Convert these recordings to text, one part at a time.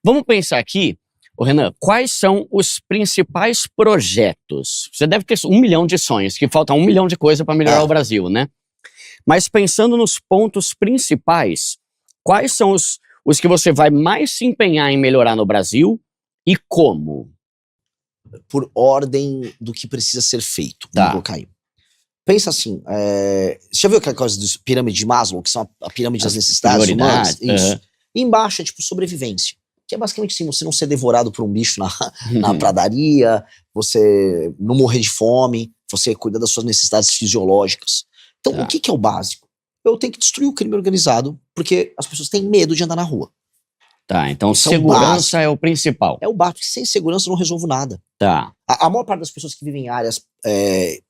Vamos pensar aqui, ô Renan, quais são os principais projetos? Você deve ter 1 milhão de sonhos, que falta 1 milhão de coisas para melhorar o Brasil, né? Mas pensando nos pontos principais, quais são os que você vai mais se empenhar em melhorar no Brasil e como? Por ordem do que precisa ser feito. Tá. Pensa assim, você já viu aquela coisa dos pirâmide de Maslow, que são a pirâmide das necessidades humanas? Isso. E embaixo é tipo sobrevivência, que é basicamente assim, você não ser devorado por um bicho na pradaria, você não morrer de fome, você cuidar das suas necessidades fisiológicas. Então, o que é o básico? Eu tenho que destruir o crime organizado, porque as pessoas têm medo de andar na rua. Tá, então segurança é o principal. É o básico, sem segurança eu não resolvo nada. Tá. A maior parte das pessoas que vivem em áreas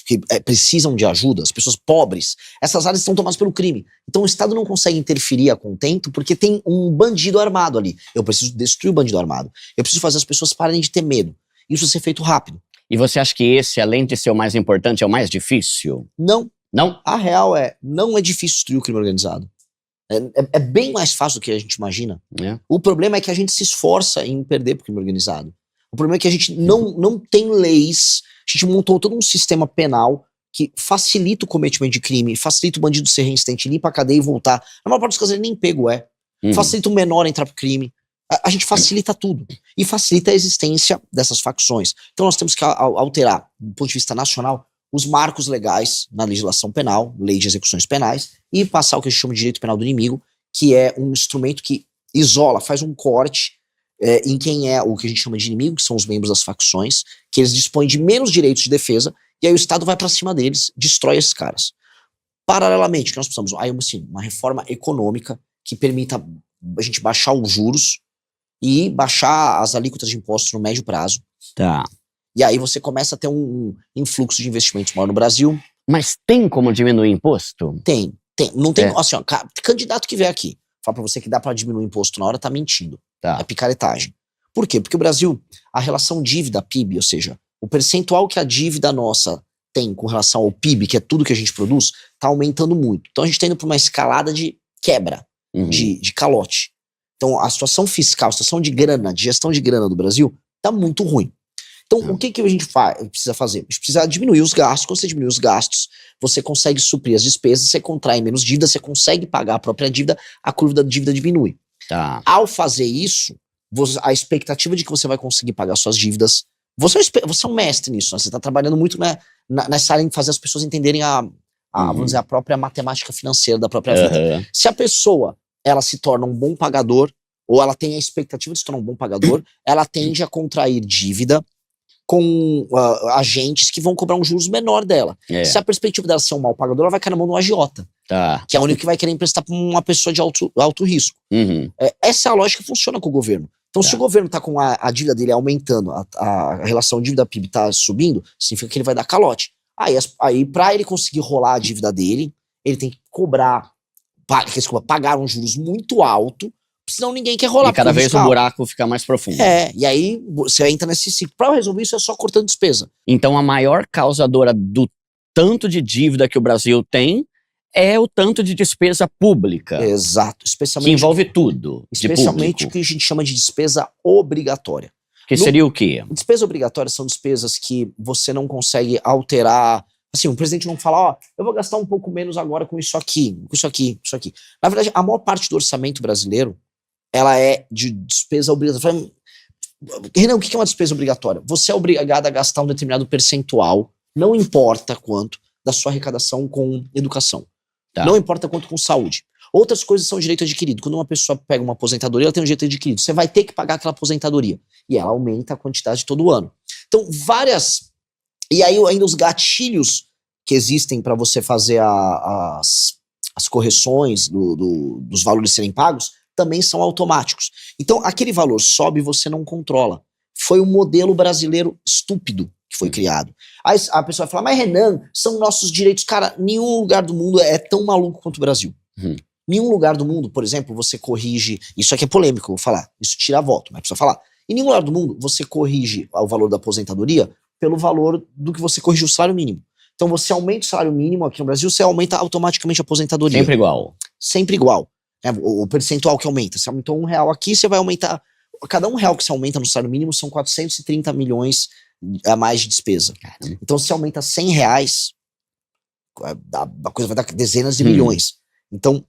que precisam de ajuda, as pessoas pobres, essas áreas estão tomadas pelo crime. Então o Estado não consegue interferir a contento porque tem um bandido armado ali. Eu preciso destruir o bandido armado. Eu preciso fazer as pessoas pararem de ter medo. Isso ser feito rápido. E você acha que esse, além de ser o mais importante, é o mais difícil? Não. Não? A real não é difícil destruir o crime organizado. É bem mais fácil do que a gente imagina. O problema é que a gente se esforça em perder pro crime organizado. O problema é que a gente não tem leis, a gente montou todo um sistema penal que facilita o cometimento de crime, facilita o bandido ser reincidente, ir pra cadeia e voltar. Na maior parte dos casos ele nem pego facilita o menor entrar pro crime. A gente facilita tudo. E facilita a existência dessas facções. Então nós temos que alterar, do ponto de vista nacional, os marcos legais na legislação penal, lei de execuções penais, e passar o que a gente chama de direito penal do inimigo, que é um instrumento que isola, faz um corte em quem é o que a gente chama de inimigo, que são os membros das facções, que eles dispõem de menos direitos de defesa, e aí o Estado vai pra cima deles, destrói esses caras. Paralelamente, o que nós precisamos? Aí, assim, uma reforma econômica que permita a gente baixar os juros e baixar as alíquotas de impostos no médio prazo. Tá. E aí você começa a ter um influxo de investimentos maior no Brasil. Mas tem como diminuir imposto? Tem. Não tem, assim, ó, candidato que vier aqui, fala pra você que dá pra diminuir o imposto na hora, tá mentindo. Tá. É picaretagem. Por quê? Porque o Brasil, a relação dívida-PIB, ou seja, o percentual que a dívida nossa tem com relação ao PIB, que é tudo que a gente produz, tá aumentando muito. Então a gente tá indo pra uma escalada de quebra, de calote. Então a situação fiscal, a situação de grana, de gestão de grana do Brasil, tá muito ruim. Então, o que a gente precisa fazer? A gente precisa diminuir os gastos. Quando você diminui os gastos, você consegue suprir as despesas, você contrai menos dívida, você consegue pagar a própria dívida, a curva da dívida diminui. Tá. Ao fazer isso, a expectativa de que você vai conseguir pagar suas dívidas, você é um mestre nisso, né? Você está trabalhando muito nessa área de fazer as pessoas entenderem vamos dizer, a própria matemática financeira da própria vida. Se a pessoa, ela se torna um bom pagador, ou ela tem a expectativa de se tornar um bom pagador, ela tende a contrair dívida com agentes que vão cobrar um juros menor dela. Se a perspectiva dela ser um mau pagador, ela vai cair na mão do agiota, que é o único que vai querer emprestar para uma pessoa de alto risco. Essa é a lógica que funciona com o governo. Então, se o governo está com a dívida dele aumentando, a relação dívida-PIB está subindo, significa que ele vai dar calote. Aí para ele conseguir rolar a dívida dele, ele tem que pagar um juros muito alto, senão ninguém quer rolar. E cada vez o buraco fica mais profundo. E aí você entra nesse ciclo. Para resolver isso é só cortando despesa. Então a maior causadora do tanto de dívida que o Brasil tem é o tanto de despesa pública. Exato. Que envolve tudo. Especialmente o que a gente chama de despesa obrigatória. Que seria o quê? Despesa obrigatória são despesas que você não consegue alterar. Assim, o presidente não fala, eu vou gastar um pouco menos agora com isso aqui, com isso aqui, isso aqui. Na verdade, a maior parte do orçamento brasileiro ela é de despesa obrigatória. Renan, o que é uma despesa obrigatória? Você é obrigado a gastar um determinado percentual, não importa quanto, da sua arrecadação com educação. Não importa quanto com saúde. Outras coisas são direito adquirido. Quando uma pessoa pega uma aposentadoria, ela tem um direito adquirido. Você vai ter que pagar aquela aposentadoria. E ela aumenta a quantidade todo ano. Então, E aí ainda os gatilhos que existem para você fazer as correções dos valores serem pagos também são automáticos. Então, aquele valor sobe e você não controla. Foi um modelo brasileiro estúpido que foi criado. Aí a pessoa vai falar, mas Renan, são nossos direitos. Cara, nenhum lugar do mundo é tão maluco quanto o Brasil. Nenhum lugar do mundo, por exemplo, você corrige... Isso aqui é polêmico, eu vou falar. Isso tira voto, mas precisa falar. Em nenhum lugar do mundo, você corrige o valor da aposentadoria pelo valor do que você corrigiu o salário mínimo. Então, você aumenta o salário mínimo aqui no Brasil, você aumenta automaticamente a aposentadoria. Sempre igual. Sempre igual. O percentual que aumenta. Se aumentou R$1 aqui, você vai aumentar. Cada R$1 que você aumenta no salário mínimo são 430 milhões a mais de despesa. Caramba. Então, se aumenta R$100, a coisa vai dar dezenas de milhões. Então,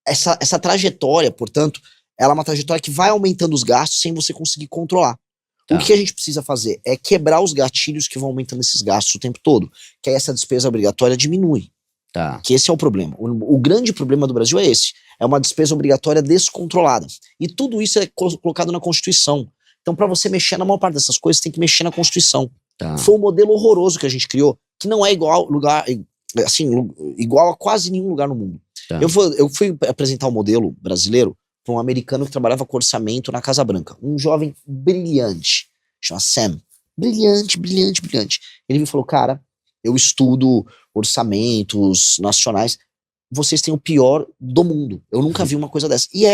essa trajetória, portanto, ela é uma trajetória que vai aumentando os gastos sem você conseguir controlar. Tá. O que a gente precisa fazer é quebrar os gatilhos que vão aumentando esses gastos o tempo todo, que aí essa despesa obrigatória diminui. Tá. Que esse é o problema. O grande problema do Brasil é esse. É uma despesa obrigatória descontrolada. E tudo isso é colocado na Constituição. Então, para você mexer na maior parte dessas coisas, tem que mexer na Constituição. Tá. Foi um modelo horroroso que a gente criou, que não é igual a quase nenhum lugar no mundo. Tá. Eu fui apresentar um modelo brasileiro para um americano que trabalhava com orçamento na Casa Branca. Um jovem brilhante, chama Sam. Brilhante, brilhante, brilhante. Ele me falou, cara, eu estudo orçamentos nacionais, vocês têm o pior do mundo. Eu nunca vi uma coisa dessa. E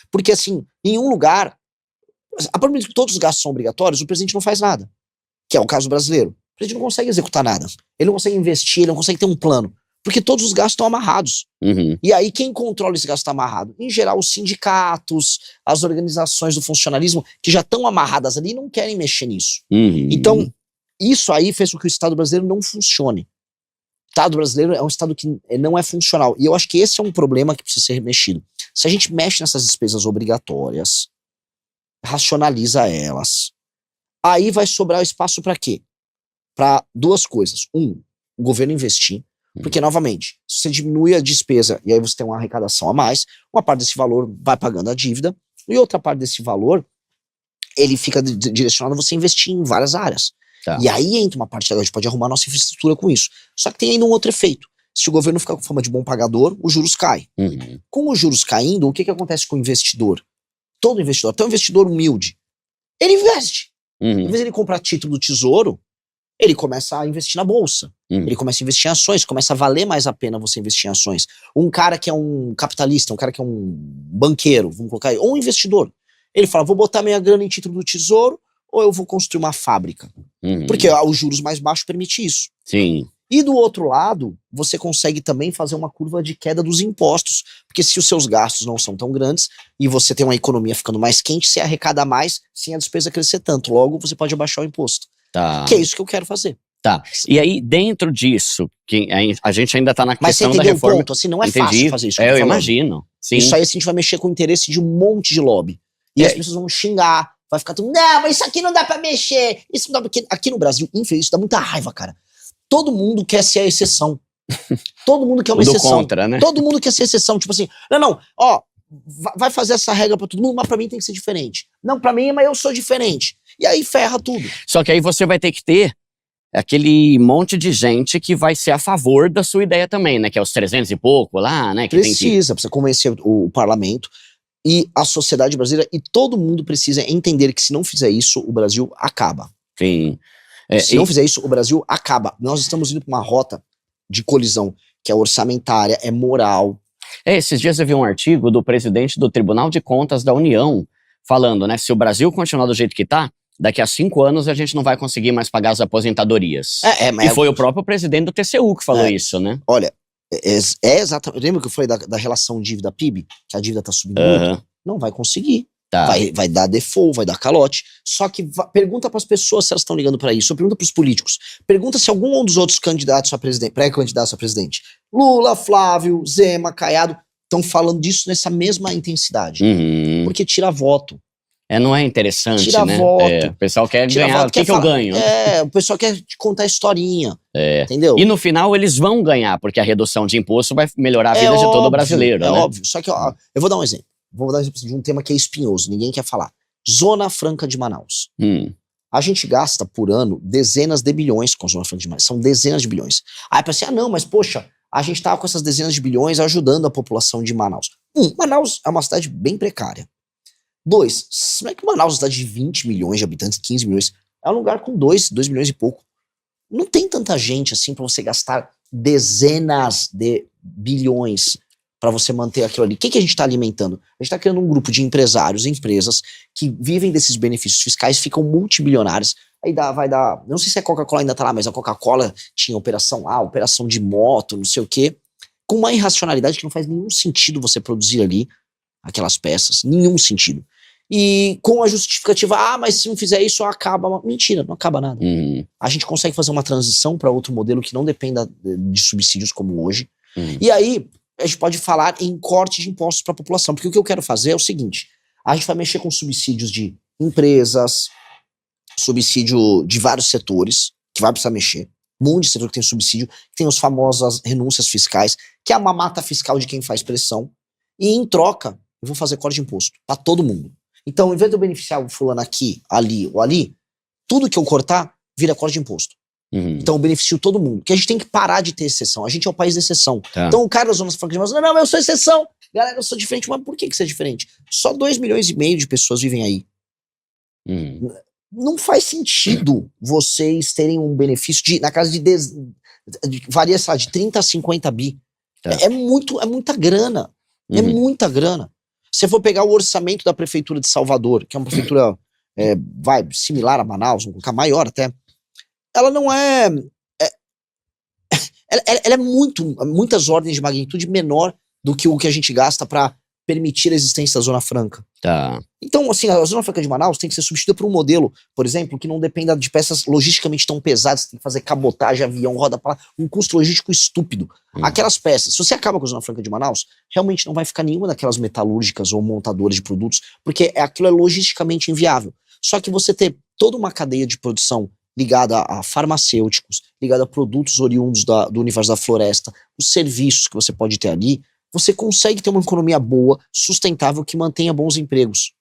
porque assim, em nenhum lugar, a partir do momento que todos os gastos são obrigatórios, o presidente não faz nada. Que é o caso brasileiro. O presidente não consegue executar nada. Ele não consegue investir, ele não consegue ter um plano. Porque todos os gastos estão amarrados. Uhum. E aí, quem controla esse gasto amarrado? Em geral, os sindicatos, as organizações do funcionalismo, que já estão amarradas ali e não querem mexer nisso. Uhum. Então, isso aí fez com que o Estado brasileiro não funcione. O Estado brasileiro é um Estado que não é funcional. E eu acho que esse é um problema que precisa ser mexido. Se a gente mexe nessas despesas obrigatórias, racionaliza elas, aí vai sobrar espaço para quê? Para duas coisas. O governo investir. Porque, novamente, se você diminui a despesa e aí você tem uma arrecadação a mais, uma parte desse valor vai pagando a dívida e outra parte desse valor, ele fica direcionado a você investir em várias áreas. Tá. E aí entra uma parte, a gente pode arrumar nossa infraestrutura com isso. Só que tem ainda um outro efeito. Se o governo ficar com fama de bom pagador, os juros caem. Uhum. Com os juros caindo, o que acontece com o investidor? Todo investidor, até um investidor humilde, ele investe. Em Uhum. vez de ele comprar título do tesouro, ele começa a investir na bolsa. Uhum. Ele começa a investir em ações, começa a valer mais a pena você investir em ações. Um cara que é um capitalista, um cara que é um banqueiro, vamos colocar aí, ou um investidor, ele fala, vou botar minha grana em título do tesouro ou eu vou construir uma fábrica. Uhum. Porque os juros mais baixos permitem isso. Sim. E do outro lado, você consegue também fazer uma curva de queda dos impostos. Porque se os seus gastos não são tão grandes e você tem uma economia ficando mais quente, você arrecada mais sem a despesa crescer tanto. Logo, você pode abaixar o imposto. Tá. Que é isso que eu quero fazer. Tá. E aí, dentro disso, que a gente ainda tá na Mas você questão da entendeu o reforma. ponto? Assim, não é Entendi. fácil fazer isso. que Eu tô falando. imagino. Sim. Isso aí assim, a gente vai mexer com o interesse de um monte de lobby. E E as aí? pessoas vão xingar. Vai ficar tudo, não, mas isso aqui não dá pra mexer. Isso não dá porque aqui no Brasil, infelizmente, isso dá muita raiva, cara. Todo mundo quer ser a exceção. Todo mundo quer uma O do exceção. contra, né? Todo mundo quer ser exceção. Tipo assim, não, ó, vai fazer essa regra pra todo mundo, mas pra mim tem que ser diferente. Não, pra mim, mas eu sou diferente. E aí ferra tudo. Só que aí você vai ter que ter aquele monte de gente que vai ser a favor da sua ideia também, né? Que é os 300 e pouco lá, né? Que tem que... Precisa convencer o parlamento e a sociedade brasileira, e todo mundo precisa entender que se não fizer isso, o Brasil acaba. Sim. Se não fizer isso, o Brasil acaba. Nós estamos indo para uma rota de colisão que é orçamentária, é moral. Esses dias eu vi um artigo do presidente do Tribunal de Contas da União falando, né? Se o Brasil continuar do jeito que tá, daqui a 5 anos a gente não vai conseguir mais pagar as aposentadorias. Mas E foi o próprio presidente do TCU que falou É. isso, né? olha, é exatamente. Lembra que eu falei da relação dívida-PIB? Que a dívida tá subindo muito? Aham. Não vai conseguir. Tá. Vai dar default, vai dar calote. Só que pergunta pras pessoas se elas estão ligando pra isso. Ou pergunta pros políticos. Pergunta se algum dos outros candidatos a presidente, pré-candidatos a presidente, Lula, Flávio, Zema, Caiado, estão falando disso nessa mesma intensidade. Uhum. Porque tira voto. Não é interessante, Tira né? voto. O pessoal quer Tira ganhar. voto, O que quer eu falar- ganho? O pessoal quer te contar historinha. É. Entendeu? E no final eles vão ganhar, porque a redução de imposto vai melhorar a vida de todo óbvio, brasileiro, É né? óbvio. Só que, ó, eu vou dar um exemplo. Vou dar um exemplo de um tema que é espinhoso, ninguém quer falar. Zona Franca de Manaus. A gente gasta por ano dezenas de bilhões com a Zona Franca de Manaus. São dezenas de bilhões. Aí pensei, não, mas poxa, a gente tá com essas dezenas de bilhões ajudando a população de Manaus. Manaus é uma cidade bem precária. 2, como é que Manaus é uma cidade de 20 milhões de habitantes, 15 milhões, é um lugar com 2 milhões e pouco. Não tem tanta gente assim pra você gastar dezenas de bilhões pra você manter aquilo ali. O que a gente tá alimentando? A gente tá criando um grupo de empresários, empresas que vivem desses benefícios fiscais, ficam multibilionários. Aí vai dar, não sei se a Coca-Cola ainda tá lá, mas a Coca-Cola tinha operação operação de moto, não sei o quê. com uma irracionalidade que não faz nenhum sentido você produzir ali aquelas peças, nenhum sentido. E com a justificativa, mas se não fizer isso, acaba. Mentira, não acaba nada. A gente consegue fazer uma transição para outro modelo que não dependa de subsídios como hoje. E aí, a gente pode falar em corte de impostos para a população, porque o que eu quero fazer é o seguinte, a gente vai mexer com subsídios de empresas, subsídio de vários setores, que vai precisar mexer, um monte de setor que tem subsídio, que tem as famosas renúncias fiscais, que é a mamata fiscal de quem faz pressão, e em troca, eu vou fazer corte de imposto para todo mundo. Então, em vez de eu beneficiar o fulano aqui, ali ou ali, tudo que eu cortar vira corte de imposto. Então eu beneficio todo mundo. Porque a gente tem que parar de ter exceção. A gente é o país da exceção. Então o cara da Zona Franca de Manaus, não, eu sou exceção. Galera, eu sou diferente. Mas por que você é diferente? Só 2,5 milhões de pessoas vivem aí. Não faz sentido vocês terem um benefício na casa de varia, sei lá, de 30 a 50 bi. É muita grana. É muita grana. Se você for pegar o orçamento da prefeitura de Salvador, que é uma prefeitura similar a Manaus, vamos colocar maior até, ela não é... ela é muitas ordens de magnitude menor do que o que a gente gasta para permitir a existência da Zona Franca. Então, assim, a Zona Franca de Manaus tem que ser substituída por um modelo, por exemplo, que não dependa de peças logisticamente tão pesadas, tem que fazer cabotagem, avião, roda para lá, um custo logístico estúpido. Aquelas peças, se você acaba com a Zona Franca de Manaus, realmente não vai ficar nenhuma daquelas metalúrgicas ou montadoras de produtos, porque aquilo é logisticamente inviável. Só que você ter toda uma cadeia de produção ligada a farmacêuticos, ligada a produtos oriundos do universo da floresta, os serviços que você pode ter ali, você consegue ter uma economia boa, sustentável, que mantenha bons empregos.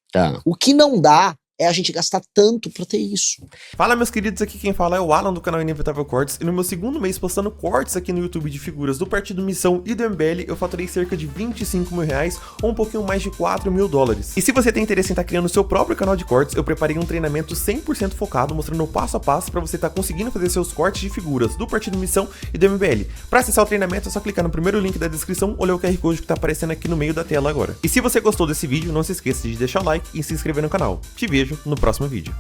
O que não dá é a gente gastar tanto pra ter isso. Fala, meus queridos, aqui quem fala é o Alan do canal Inevitável Cortes, e no meu segundo mês postando cortes aqui no YouTube de figuras do Partido Missão e do MBL, eu faturei cerca de 25 mil reais, ou um pouquinho mais de 4 mil dólares. E se você tem interesse em estar criando o seu próprio canal de cortes, eu preparei um treinamento 100% focado, mostrando o passo a passo pra você estar conseguindo fazer seus cortes de figuras do Partido Missão e do MBL. Pra acessar o treinamento é só clicar no primeiro link da descrição ou ler o QR Code que tá aparecendo aqui no meio da tela agora. E se você gostou desse vídeo, não se esqueça de deixar o like e se inscrever no canal. Te vejo no próximo vídeo.